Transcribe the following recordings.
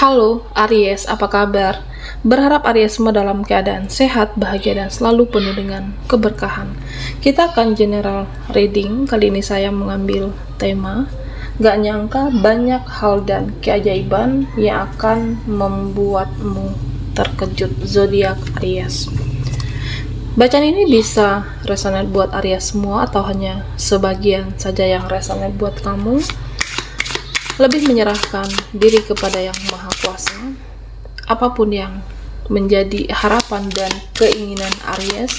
Halo Aries, apa kabar? Berharap Aries semua dalam keadaan sehat, bahagia, dan selalu penuh dengan keberkahan. Kita akan general reading. Kali ini saya mengambil tema gak nyangka banyak hal dan keajaiban yang akan membuatmu terkejut, zodiak Aries. Bacaan ini bisa resonate buat Aries semua atau hanya sebagian saja yang resonate buat kamu. Lebih menyerahkan diri kepada Yang Maha Kuasa. Apapun yang menjadi harapan dan keinginan Aries,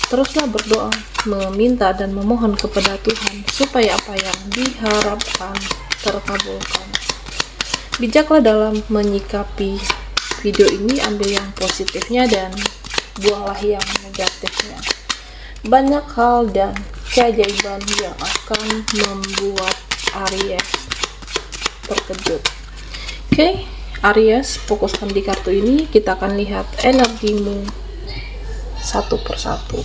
teruslah berdoa, meminta dan memohon kepada Tuhan supaya apa yang diharapkan terkabulkan. Bijaklah dalam menyikapi video ini, ambil yang positifnya dan buanglah yang negatifnya. Banyak hal dan keajaiban yang akan membuat Aries terkejut. Oke, Aries, fokuskan di kartu ini. Kita akan lihat energimu satu persatu.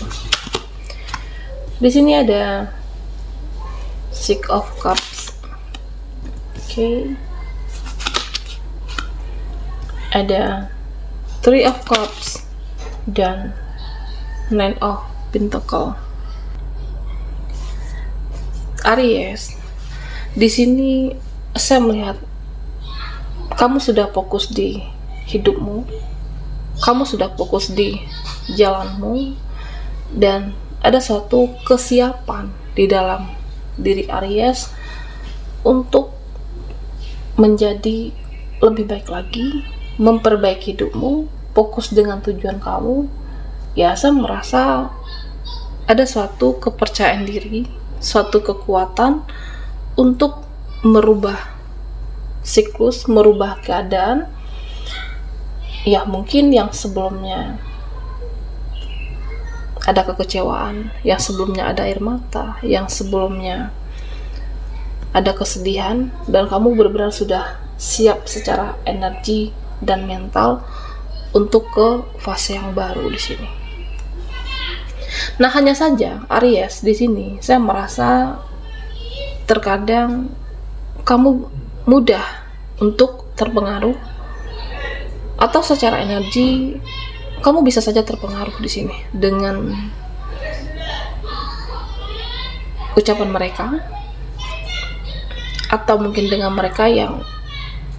Di sini ada Six of Cups. Oke. Ada Three of Cups dan Nine of Pentacle. Aries, di sini saya melihat kamu sudah fokus di hidupmu, kamu sudah fokus di jalanmu, dan ada suatu kesiapan di dalam diri Aries untuk menjadi lebih baik lagi, memperbaiki hidupmu, fokus dengan tujuan kamu. Ya, saya merasa ada suatu kepercayaan diri, suatu kekuatan untuk merubah siklus, merubah keadaan. Ya, mungkin yang sebelumnya ada kekecewaan, yang sebelumnya ada air mata, yang sebelumnya ada kesedihan, dan kamu benar-benar sudah siap secara energi dan mental untuk ke fase yang baru di sini. Nah, hanya saja Aries, di sini saya merasa terkadang kamu mudah untuk terpengaruh, atau secara energi kamu bisa saja terpengaruh di sini dengan ucapan mereka, atau mungkin dengan mereka yang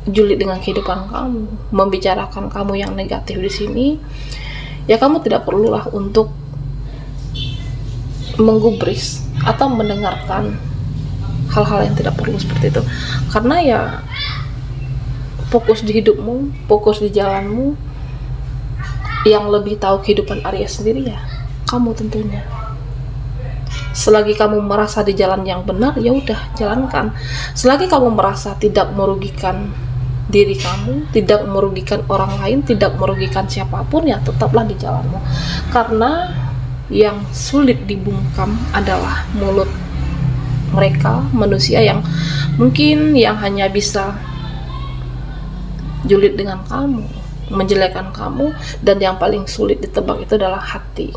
julid dengan kehidupan kamu, membicarakan kamu yang negatif di sini. Ya, kamu tidak perlulah untuk menggubris atau mendengarkan hal-hal yang tidak perlu seperti itu, karena ya fokus di hidupmu, fokus di jalanmu. Yang lebih tahu kehidupan Aries sendiri ya kamu tentunya. Selagi kamu merasa di jalan yang benar, ya udah jalankan. Selagi kamu merasa tidak merugikan diri kamu, tidak merugikan orang lain, tidak merugikan siapapun, ya tetaplah di jalanmu. Karena yang sulit dibungkam adalah mulut mereka, manusia yang mungkin yang hanya bisa julid dengan kamu, menjelekkan kamu, dan yang paling sulit ditebak itu adalah hati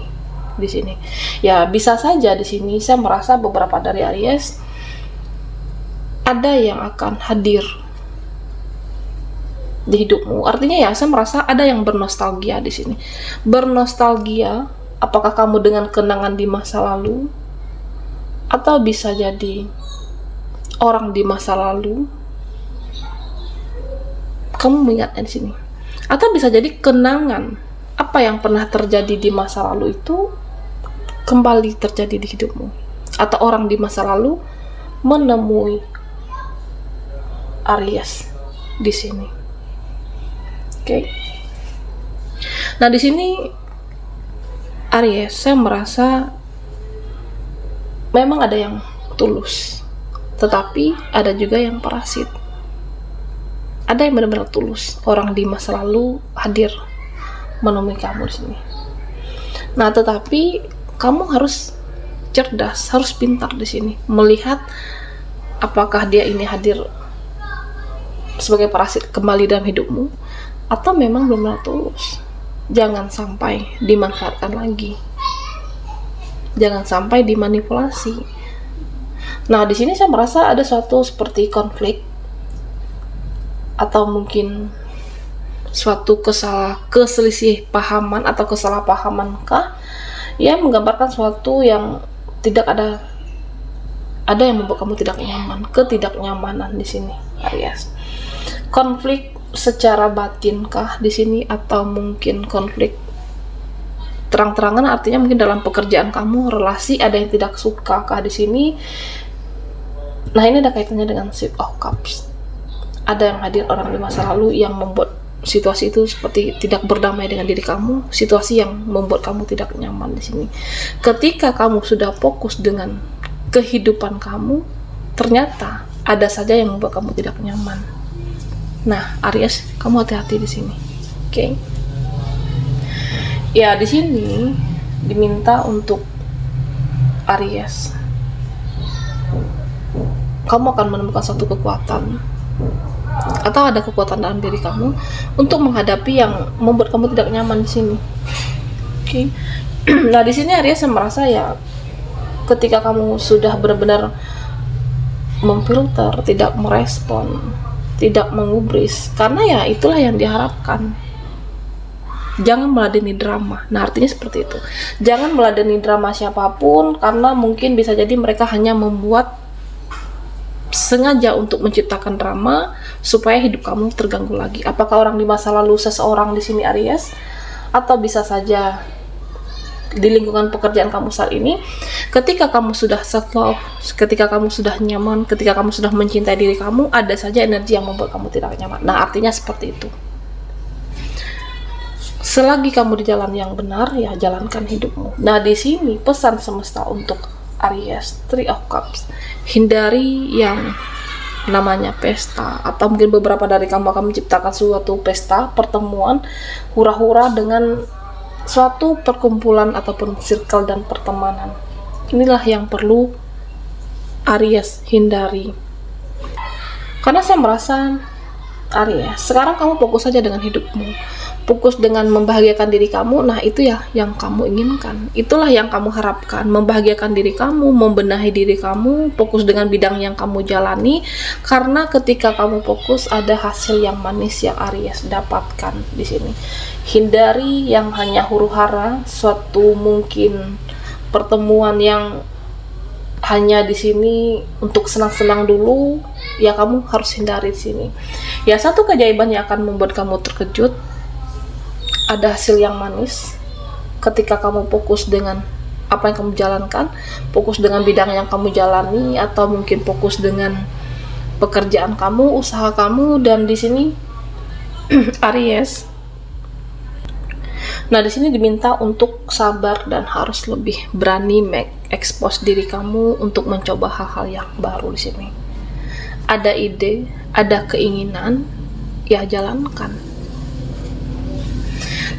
di sini. Ya, bisa saja di sini saya merasa beberapa dari Aries ada yang akan hadir di hidupmu. Artinya ya, saya merasa ada yang bernostalgia di sini. Bernostalgia, apakah kamu dengan kenangan di masa lalu, atau bisa jadi orang di masa lalu kamu mengingatnya di sini, atau bisa jadi kenangan apa yang pernah terjadi di masa lalu itu kembali terjadi di hidupmu, atau orang di masa lalu menemui Aries di sini. Oke. Nah, di sini Aries, saya merasa memang ada yang tulus, tetapi ada juga yang parasit. Ada yang benar-benar tulus, orang di masa lalu hadir menemui kamu di sini. Nah, tetapi kamu harus cerdas, harus pintar di sini melihat apakah dia ini hadir sebagai parasit kembali dalam hidupmu, atau memang benar-benar tulus. Jangan sampai dimanfaatkan lagi. Jangan sampai dimanipulasi. Nah, di sini saya merasa ada suatu seperti konflik, atau mungkin suatu keselisih pahaman atau kesalahpahamankah, ya menggambarkan suatu yang tidak ada yang membuat kamu tidak nyaman, ketidaknyamanan di sini Aries. Konflik secara batinkah di sini, atau mungkin konflik terang-terangan, artinya mungkin dalam pekerjaan kamu, relasi ada yang tidak suka kah di sini. Nah, ini ada kaitannya dengan Six of Cups. Ada yang hadir orang di masa lalu yang membuat situasi itu seperti tidak berdamai dengan diri kamu, situasi yang membuat kamu tidak nyaman di sini. Ketika kamu sudah fokus dengan kehidupan kamu, ternyata ada saja yang membuat kamu tidak nyaman. Nah, Aries, kamu hati-hati di sini. Oke. Ya, di sini diminta untuk Aries, kamu akan menemukan suatu kekuatan atau ada kekuatan dalam diri kamu untuk menghadapi yang membuat kamu tidak nyaman di sini. Oke. Nah, di sini Aries merasa ya ketika kamu sudah benar-benar memfilter, tidak merespon, tidak mengubris, karena ya itulah yang diharapkan. Jangan meladeni drama. Nah, artinya seperti itu. Jangan meladeni drama siapapun, karena mungkin bisa jadi mereka hanya membuat sengaja untuk menciptakan drama supaya hidup kamu terganggu lagi. Apakah orang di masa lalu seseorang di sini Aries, atau bisa saja di lingkungan pekerjaan kamu saat ini, ketika kamu sudah self-love, ketika kamu sudah nyaman, ketika kamu sudah mencintai diri kamu, ada saja energi yang membuat kamu tidak nyaman. Nah, artinya seperti itu. Selagi kamu di jalan yang benar, ya jalankan hidupmu. Nah, di sini pesan semesta untuk Aries, Three of Cups. Hindari yang namanya pesta, atau mungkin beberapa dari kamu akan menciptakan suatu pesta, pertemuan, hura-hura dengan suatu perkumpulan ataupun circle dan pertemanan. Inilah yang perlu Aries hindari. Karena saya merasa Aries, sekarang kamu fokus saja dengan hidupmu, fokus dengan membahagiakan diri kamu. Nah, itu ya yang kamu inginkan, itulah yang kamu harapkan, membahagiakan diri kamu, membenahi diri kamu, fokus dengan bidang yang kamu jalani. Karena ketika kamu fokus, ada hasil yang manis yang Aries dapatkan di sini. Hindari yang hanya huru-hara, suatu mungkin pertemuan yang hanya di sini untuk senang-senang dulu, ya kamu harus hindari di sini. Ya, satu keajaiban yang akan membuat kamu terkejut, ada hasil yang manis ketika kamu fokus dengan apa yang kamu jalankan, fokus dengan bidang yang kamu jalani, atau mungkin fokus dengan pekerjaan kamu, usaha kamu. Dan di sini Aries, nah di sini diminta untuk sabar dan harus lebih berani expose diri kamu untuk mencoba hal-hal yang baru di sini. Ada ide, ada keinginan, ya jalankan.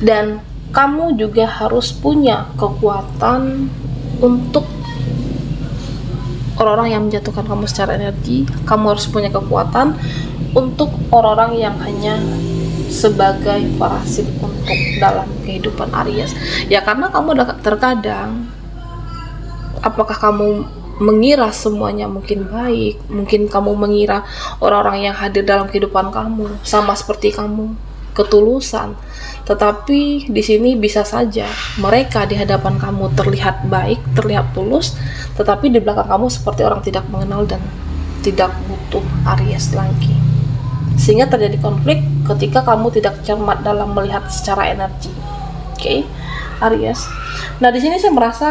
Dan kamu juga harus punya kekuatan untuk orang-orang yang menjatuhkan kamu secara energi. Kamu harus punya kekuatan untuk orang-orang yang hanya sebagai parasit untuk dalam kehidupan Aries. Ya, karena kamu terkadang, apakah kamu mengira semuanya mungkin baik, mungkin kamu mengira orang-orang yang hadir dalam kehidupan kamu sama seperti kamu, ketulusan. Tetapi di sini bisa saja mereka di hadapan kamu terlihat baik, terlihat tulus, tetapi di belakang kamu seperti orang tidak mengenal dan tidak butuh Aries lagi. Sehingga terjadi konflik ketika kamu tidak cermat dalam melihat secara energi. Oke, Aries. Nah, di sini saya merasa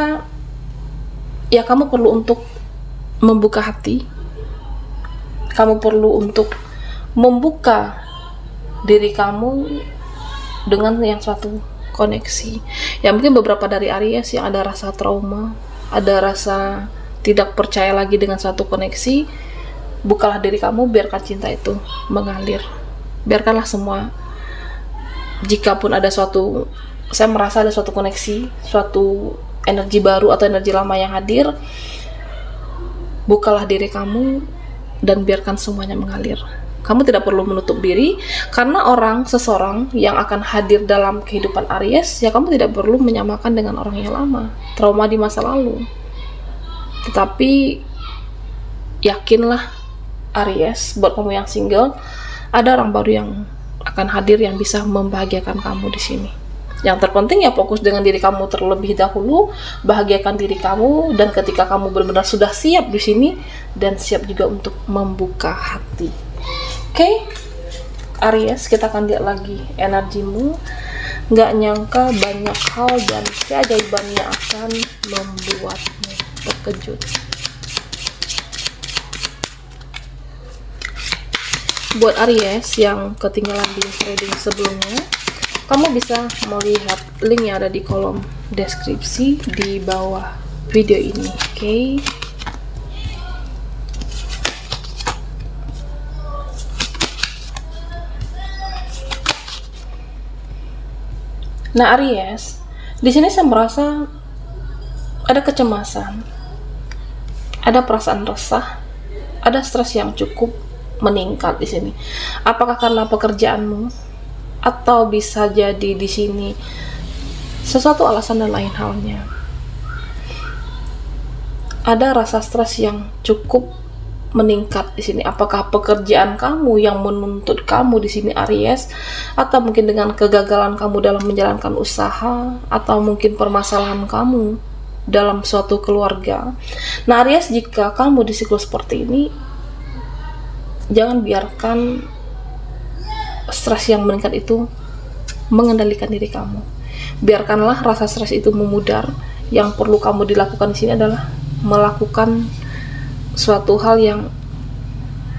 ya kamu perlu untuk membuka hati. Kamu perlu untuk membuka diri kamu dengan yang suatu koneksi. Ya, mungkin beberapa dari Aries yang ada rasa trauma, ada rasa tidak percaya lagi dengan suatu koneksi. Bukalah diri kamu, biarkan cinta itu mengalir. Biarkanlah semua, jikapun ada suatu, saya merasa ada suatu koneksi, suatu energi baru atau energi lama yang hadir, bukalah diri kamu dan biarkan semuanya mengalir. Kamu tidak perlu menutup diri, karena seseorang yang akan hadir dalam kehidupan Aries, ya kamu tidak perlu menyamakan dengan orang yang lama, trauma di masa lalu. Tetapi yakinlah Aries, buat kamu yang single, ada orang baru yang akan hadir yang bisa membahagiakan kamu di sini. Yang terpenting ya fokus dengan diri kamu terlebih dahulu, bahagiakan diri kamu, dan ketika kamu benar-benar sudah siap di sini dan siap juga untuk membuka hati. Oke, Aries, kita akan lihat lagi energimu. Nggak nyangka banyak hal dan keajaiban yang akan membuatmu terkejut. Buat Aries yang ketinggalan di reading sebelumnya, kamu bisa melihat link yang ada di kolom deskripsi di bawah video ini. Oke. Nah, Aries, di sini saya merasa ada kecemasan, ada perasaan resah, ada stres yang cukup meningkat di sini. Apakah karena pekerjaanmu, atau bisa jadi di sini sesuatu alasan dan lain halnya? Ada rasa stres yang cukup meningkat di sini. Apakah pekerjaan kamu yang menuntut kamu di sini, Aries, atau mungkin dengan kegagalan kamu dalam menjalankan usaha, atau mungkin permasalahan kamu dalam suatu keluarga. Nah, Aries, jika kamu di siklus seperti ini, jangan biarkan stres yang meningkat itu mengendalikan diri kamu. Biarkanlah rasa stres itu memudar. Yang perlu kamu dilakukan di sini adalah melakukan suatu hal yang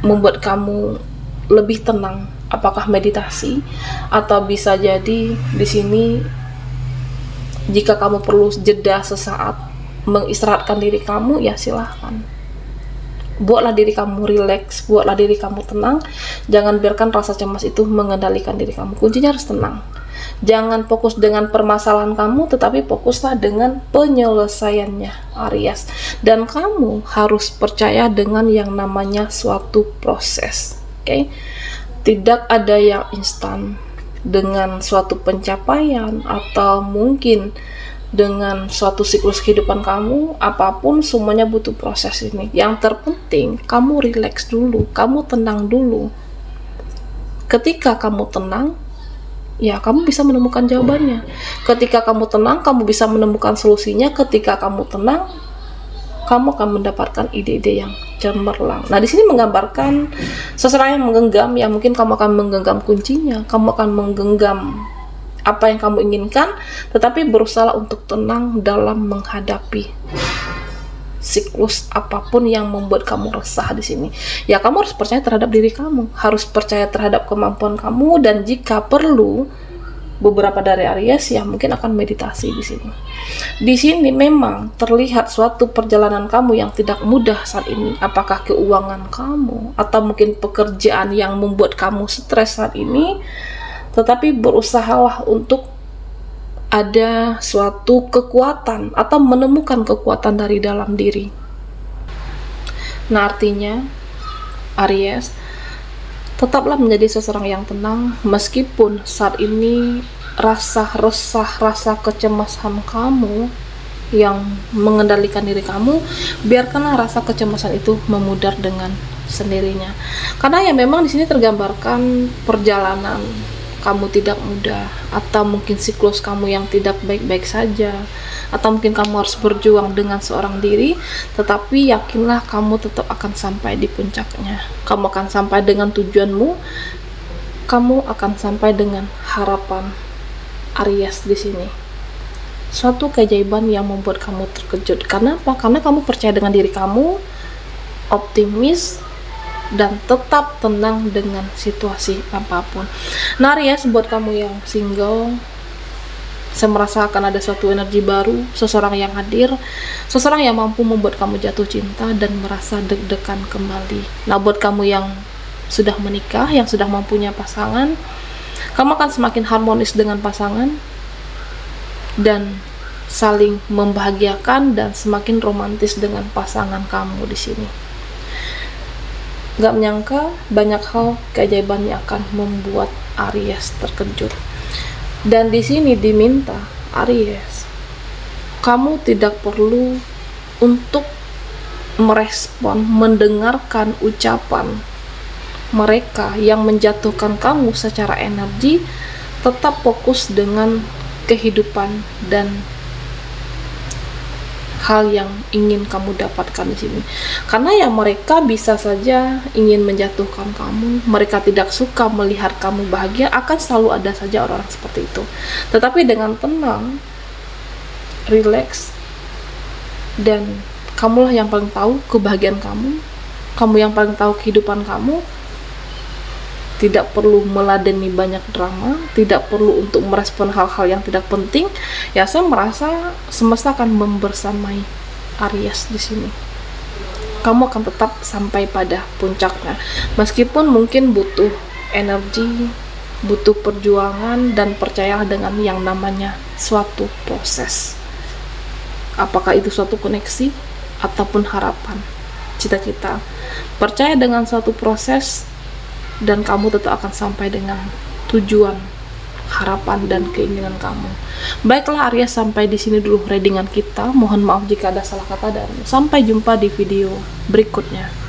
membuat kamu lebih tenang. Apakah meditasi, atau bisa jadi di sini jika kamu perlu jeda sesaat mengistirahatkan diri kamu, ya silahkan. Buatlah diri kamu rileks, buatlah diri kamu tenang. Jangan biarkan rasa cemas itu mengendalikan diri kamu. Kuncinya harus tenang. Jangan fokus dengan permasalahan kamu, tetapi fokuslah dengan penyelesaiannya, Aries. Dan kamu harus percaya dengan yang namanya suatu proses. Oke? Tidak ada yang instan. Dengan suatu pencapaian atau mungkin dengan suatu siklus kehidupan kamu, apapun semuanya butuh proses ini. Yang terpenting kamu rileks dulu, kamu tenang dulu. Ketika kamu tenang, ya kamu bisa menemukan jawabannya. Ketika kamu tenang, kamu bisa menemukan solusinya. Ketika kamu tenang, kamu akan mendapatkan ide-ide yang cemerlang. Nah, di sini menggambarkan seseorang yang menggenggam, ya mungkin kamu akan menggenggam kuncinya, kamu akan menggenggam apa yang kamu inginkan, tetapi berusaha untuk tenang dalam menghadapi siklus apapun yang membuat kamu resah di sini. Ya, kamu harus percaya terhadap diri kamu, harus percaya terhadap kemampuan kamu, dan jika perlu, beberapa dari Aries ya mungkin akan meditasi di sini. Di sini memang terlihat suatu perjalanan kamu yang tidak mudah saat ini. Apakah keuangan kamu, atau mungkin pekerjaan yang membuat kamu stres saat ini? Tetapi berusahalah untuk ada suatu kekuatan atau menemukan kekuatan dari dalam diri. Nah, artinya Aries, tetaplah menjadi seseorang yang tenang meskipun saat ini rasa resah, rasa kecemasan kamu yang mengendalikan diri kamu. Biarkanlah rasa kecemasan itu memudar dengan sendirinya. Karena ya memang di sini tergambarkan perjalanan kamu tidak mudah, atau mungkin siklus kamu yang tidak baik-baik saja, atau mungkin kamu harus berjuang dengan seorang diri, tetapi yakinlah kamu tetap akan sampai di puncaknya. Kamu akan sampai dengan tujuanmu, kamu akan sampai dengan harapan, Aries di sini. Suatu keajaiban yang membuat kamu terkejut. Karena apa? Karena kamu percaya dengan diri kamu, optimis, dan tetap tenang dengan situasi apapun. Nah, Aries, buat kamu yang single, saya merasa akan ada suatu energi baru, seseorang yang hadir, seseorang yang mampu membuat kamu jatuh cinta dan merasa deg-degan kembali. Nah, buat kamu yang sudah menikah, yang sudah mempunyai pasangan, kamu akan semakin harmonis dengan pasangan dan saling membahagiakan dan semakin romantis dengan pasangan kamu di sini. Gak menyangka banyak hal keajaiban yang akan membuat Aries terkejut. Dan di sini diminta, Aries, kamu tidak perlu untuk merespon, mendengarkan ucapan mereka yang menjatuhkan kamu secara energi tetap fokus dengan kehidupan dan hal yang ingin kamu dapatkan di sini. Karena ya mereka bisa saja ingin menjatuhkan kamu, mereka tidak suka melihat kamu bahagia, akan selalu ada saja orang-orang seperti itu. Tetapi dengan tenang, relax, dan kamulah yang paling tahu kebahagiaan kamu, kamu yang paling tahu kehidupan kamu. Tidak perlu meladeni banyak drama, tidak perlu untuk merespon hal-hal yang tidak penting. Ya, saya merasa semesta akan membersamai Aries di sini. Kamu akan tetap sampai pada puncaknya, meskipun mungkin butuh energi, butuh perjuangan, dan percayalah dengan yang namanya suatu proses. Apakah itu suatu koneksi ataupun harapan, cita-cita, percaya dengan suatu proses, dan kamu tetap akan sampai dengan tujuan, harapan, dan keinginan kamu. Baiklah Aries, sampai di sini dulu readingan kita. Mohon maaf jika ada salah kata, dan sampai jumpa di video berikutnya.